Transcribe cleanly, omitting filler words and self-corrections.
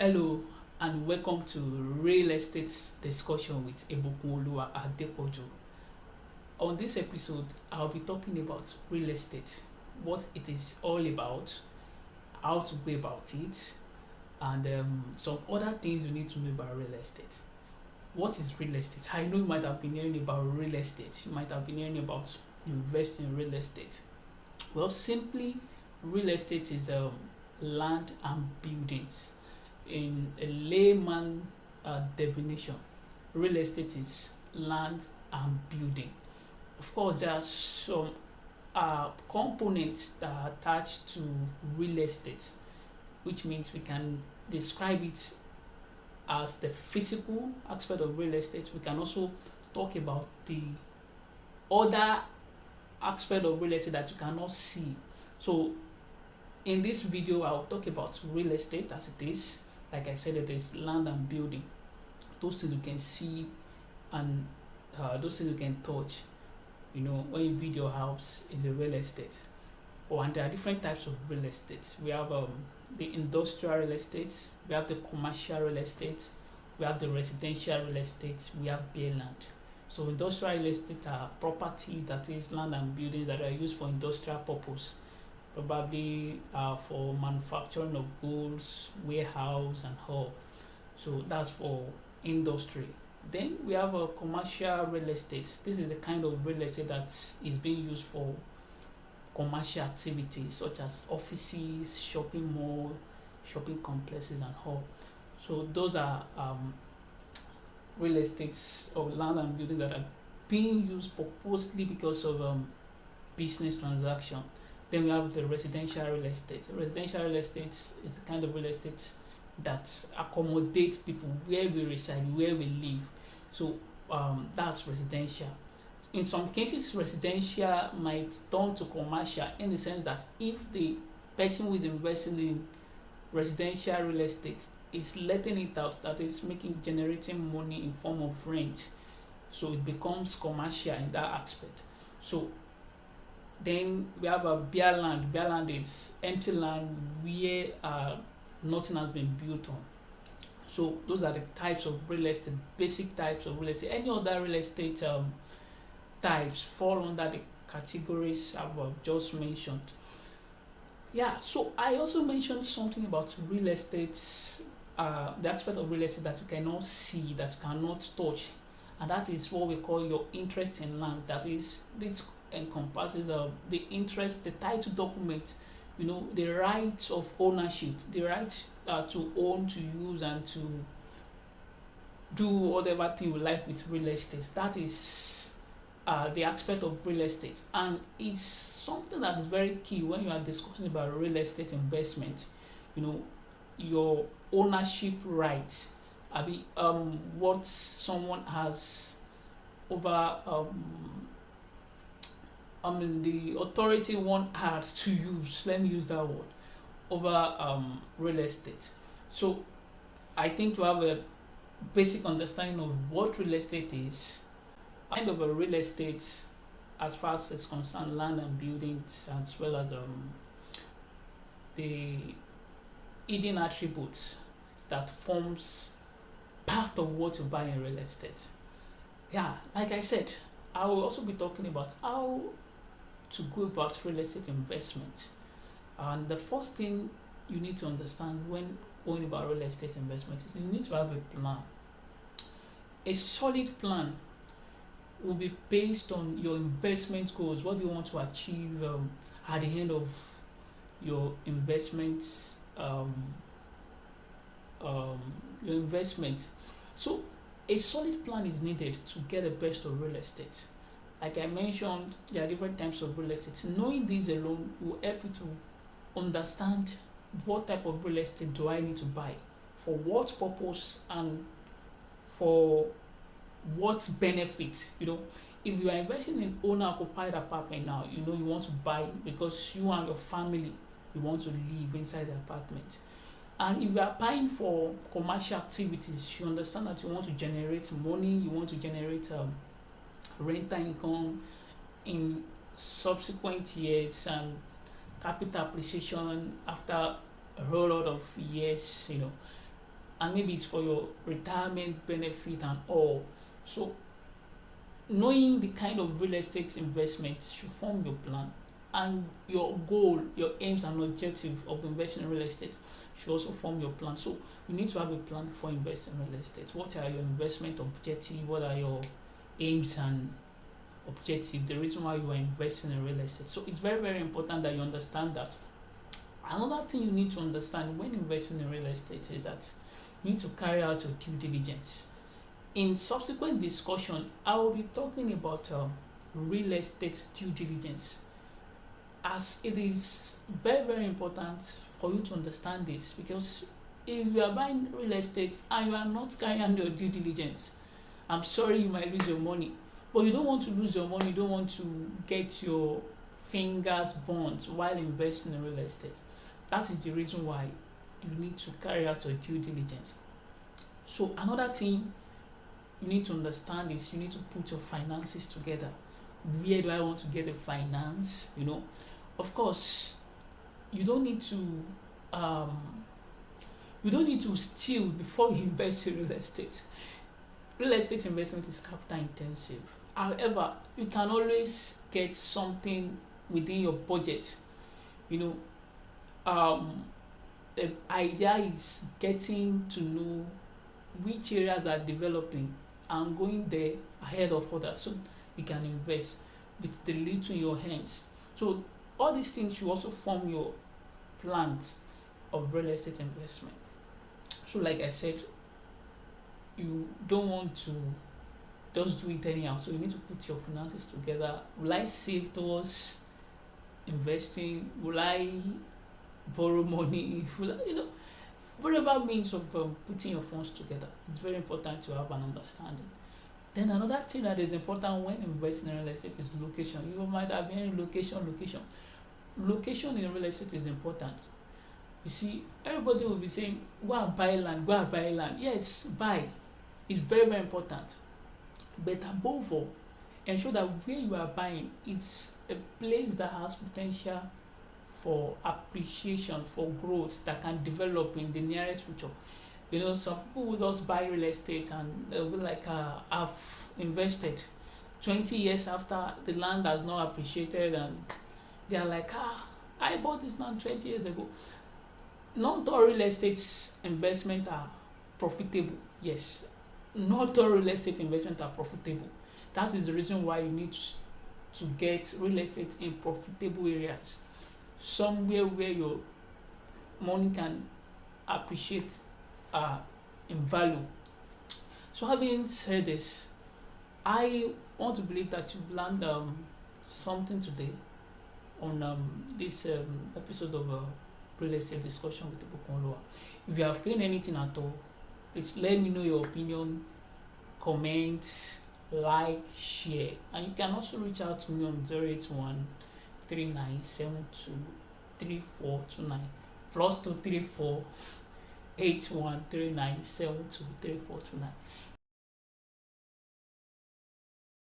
Hello and welcome to Real Estate Discussion with ibukun Adepoju. On this episode, I'll be talking about real estate, what it is all about, how to go about it, and some other things you need to know about real estate. What is real estate? I know you might have been hearing about real estate. You might have been hearing about investing in real estate. Well, simply, real estate is land and buildings. In a layman definition, real estate is land and building. Of course, there are some components that are attached to real estate, which means we can describe it as the physical aspect of real estate. We can also talk about the other aspect of real estate that you cannot see. So, in this video, I'll talk about real estate as it is. Like I said, it is land and building. Those things you can see and those things you can touch. When you build your house, is a real estate. And there are different types of real estate. We have the industrial real estate, we have the commercial real estate, we have the residential real estate, we have bare land. So industrial real estate are properties, that is land and buildings that are used for industrial purpose, probably for manufacturing of goods, warehouse and all. So that's for industry. Then we have a commercial real estate. This is the kind of real estate that is being used for commercial activities such as offices, shopping mall, shopping complexes and all. So those are real estates or land and buildings that are being used purposely because of business transaction. Then we have the residential real estate. Residential real estate is the kind of real estate that accommodates people where we reside, where we live. So that's residential. In some cases, residential might turn to commercial in the sense that if the person who is investing in residential real estate is letting it out, that is generating money in form of rent, so it becomes commercial in that aspect. So then we have a bare land. Bare land is empty land where nothing has been built on. So those are the types of real estate, basic types of real estate. Any other real estate types fall under the categories I've just mentioned. Yeah, so I also mentioned something about real estate, the aspect of real estate that you cannot see, that you cannot touch, and that is what we call your interest in land. That is, this encompasses the interest, the title document, the right of ownership, the right to own, to use, and to do whatever thing you like with real estate. That is the aspect of real estate, and it's something that is very key when you are discussing about real estate investment. Your ownership rights, what someone has over the authority one has to use, let me use that word, over real estate. So I think to have a basic understanding of what real estate is, kind of a real estate as far as it's concerned, land and buildings, as well as the hidden attributes that forms part of what you buy in real estate. Yeah, like I said, I will also be talking about how to go about real estate investment. And the first thing you need to understand when going about real estate investment is you need to have a plan. A solid plan will be based on your investment goals. What do you want to achieve at the end of your investments? Your investment. So a solid plan is needed to get the best of real estate. Like I mentioned, there are different types of real estate. Knowing this alone will help you to understand what type of real estate do I need to buy, for what purpose, and for what benefit. If you are investing in owner-occupied apartment now, you want to buy because you and your family, you want to live inside the apartment. And if you are buying for commercial activities, you understand that you want to generate money, you want to generate rental income in subsequent years and capital appreciation after a whole lot of years. and maybe it's for your retirement benefit and all. So knowing the kind of real estate investment should form your plan, and your goal, your aims and objective of investing in real estate should also form your plan. So you need to have a plan before investing in real estate. What are your investment objectives? What are your aims and objectives? The reason why you are investing in real estate. So it's very, very important that you understand that. Another thing you need to understand when investing in real estate is that you need to carry out your due diligence. In subsequent discussion, I will be talking about real estate due diligence, as it is very, very important for you to understand this, because if you are buying real estate and you are not carrying out your due diligence, I'm sorry, you might lose your money. But you don't want to lose your money, you don't want to get your fingers burnt while investing in real estate. That is the reason why you need to carry out your due diligence. So another thing you need to understand is you need to put your finances together. Where do I want to get the finance? Of course, you don't need to steal before you invest in real estate. Real estate investment is capital intensive. However, you can always get something within your budget. The idea is getting to know which areas are developing and going there ahead of others, so you can invest with the little in your hands. So all these things should also form your plans of real estate investment. So like I said, you don't want to just do it anyhow. So you need to put your finances together. Will I save towards investing? Will I borrow money? Whatever means of putting your funds together. It's very important to have an understanding. Then another thing that is important when investing in real estate is location. You might have been location. Location in real estate is important. You see, everybody will be saying, go and buy land. Yes, buy. It's very, very important. But above all, ensure that where you are buying is a place that has potential for appreciation, for growth, that can develop in the nearest future. Some people will just buy real estate and they'll be like, I've invested 20 years after the land has not appreciated, and they're like, I bought this land 20 years ago. Not all real estate investment are profitable. Yes, not all real estate investment are profitable. That is the reason why you need to get real estate in profitable areas, somewhere where your money can appreciate in value. So having said this, I want to believe that you've learned something today on this episode of real estate discussion with ibukun. If you have gained anything at all, please let me know your opinion, comment, like, share, and you can also reach out to me on 081 3972 3429 +234 8139723429.